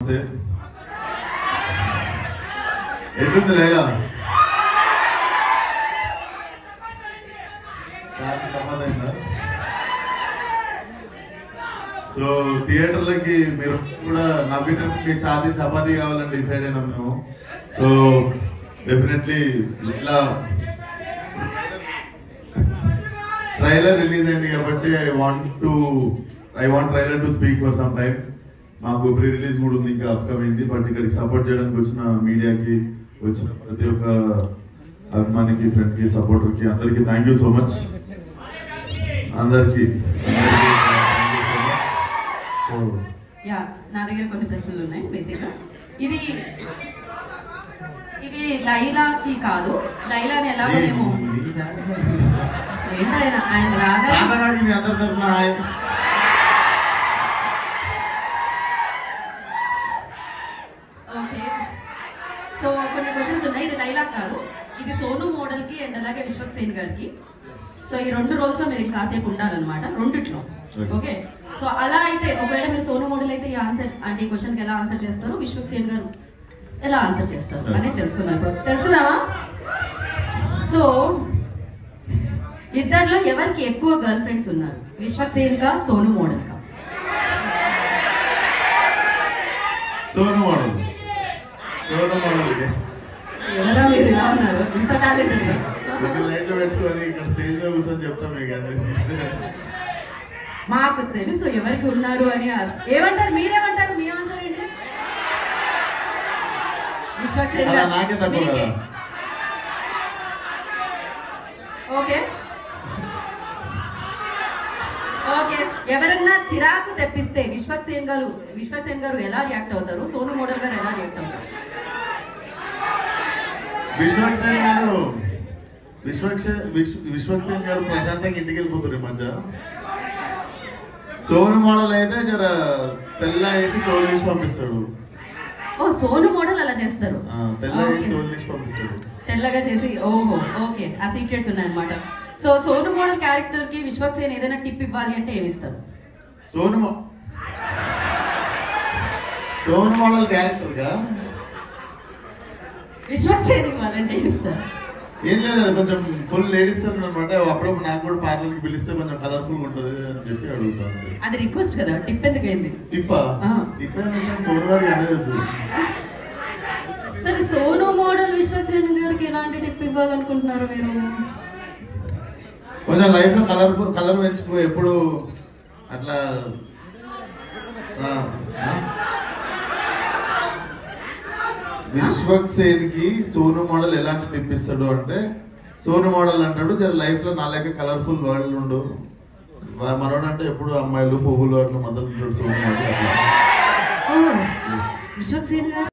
నమస్తే. ఎట్లుంది లైలా? చపాతైందా? సో థియేటర్లకి మీరు కూడా నవ్వినందుకు మీ ఛాతీ చపాతీ కావాలని డిసైడ్ అయినాం మేము. So definitely Laila trailer release అయింది కాబట్టి I want trailer to speak for some time. మాకు ప్రీ రిలీజ్ కూడా ఉంది ఇంకా అప్కమింగ్. బట్ ఇక్కడికి సపోర్ట్ చేయడానికి వచ్చిన మీడియాకి, వచ్చిన ప్రతి ఒక్క అభిమానికి, ఫ్రెండ్ కి, సపోర్టర్ కి అందరికి థ్యాంక్ యూ సో మచ్. అందరికి నా దగ్గర కొన్ని ప్రశ్నలు ఉన్నాయి. బేసిక్గా ఇవి లైలాకి కాదు, లైలాని ఎలాగో మేము ఏంటైనా ఆయన రాగా ఓకే. సో కొన్ని క్వశ్చన్స్ ఉన్నాయి. ఇది లైలా కాదు, ఇది సోను మోడల్ కి అండ్ అలాగే విశ్వక్ సేన్ గారికి. సో ఈ రెండు రోల్స్ లో మీరు కాసేపు ఉండాలన్నమాట, రెండిట్లో. ఓకే. సో అలా అయితే ఒకవేళ మీరు సోను మోడల్ అయితే ఈ ఆన్సర్ అంటే ఈ క్వశ్చన్ కి ఎలా ఆన్సర్ చేస్తారు, విశ్వక్ సేన్ గారు ఎలా ఆన్సర్ చేస్తారు అనేది తెలుసుకుందాం. ఇప్పుడు తెలుసుకుందామా? సో ఇద్దరిలో ఎవరికి ఎక్కువ గర్ల్ ఫ్రెండ్స్ ఉన్నారు, విశ్వక్ సేన్ కా సోను మోడల్ కా? సోను మోడల్. ఎవరా మీరు ఇలా ఉన్నారు, ఇంత టాలెంట్ లైట్ పెట్టుకొని ఇక్కడ స్టేజ్ లో కూర్చొని చెప్తాం మీకు. మాకు తెలుసు ఎవరికి ఉన్నారు అని. ఏమంటారు, మీరేమంటారు? మీ ఆన్సర్ ఏంటి? విశ్వక్ సేన్ గారు. Okay okay. ఎవరన్నా చిరాకు తెప్పిస్తే విశ్వక్ సేన్ గారు ఎలా రియాక్ట్ అవుతారు, సోను మోడల్ గారు ఎలా రియాక్ట్ అవుతారు? విశ్వక్ సేన్ గారు ప్రశాంతంగా ఇంటికి వెళ్ళిపోతారు ఈ మధ్య. సోను మోడల్ అయితే జర తెల్ల వేసి తోలు తీసి పంపిస్తాడు. ఓ, సోను మోడల్ అలా చేస్తారు, తెల్ల వేసి తోలు తీసి పంపిస్తాడు, తెల్లగా చేసి. ఓహో, ఓకే. ఆ సీక్రెట్స్ ఉన్నాయన్నమాట. సో సోను మోడల్ క్యారెక్టర్ కి విశ్వక్ సేన్ ఏదైనా టిప్ ఇవ్వాలి అంటే ఏమి ఇస్తారు? సోను మోడల్ క్యారెక్టర్ గా విశ్వక్ సేన్ ఇవ్వాలంటే ఇస్తారు? ఏం లేదు, అది కొంచెం ఫుల్ లేడీస్ అనమాట. అప్పుడప్పుడు నాకు కూడా పార్లర్ కి పిలిస్తే కొంచెం కలర్ఫుల్ ఉంటుంది అని చెప్పి అడుగుతాను. అది రిక్వెస్ట్ కదా, టిప్ ఎందుకైంది? టిప్పా? సోను గారికి అన్నీ తెలుసు. సరే, సోను మోడల్ విశ్వక్ సేన్ గారికి ఎలాంటి టిప్ ఇవ్వాలనుకుంటున్నారు మీరు? కొంచెం లైఫ్ లో కలర్ పెంచుకో ఎప్పుడు అట్లా. విశ్వక్ సేన్ కి సోను మోడల్ ఎలాంటి టిప్ ఇస్తాడు అంటే, సోను మోడల్ అంటాడు జర లైఫ్ లో నా లెక్క కలర్ఫుల్ వరల్డ్ ఉండు, మనోడు అంటే ఎప్పుడు అమ్మాయిలు పువ్వులు అట్లా మొదలు ఉంటాడు సోను మోడల్. విశ్వక్ సేన్ గారు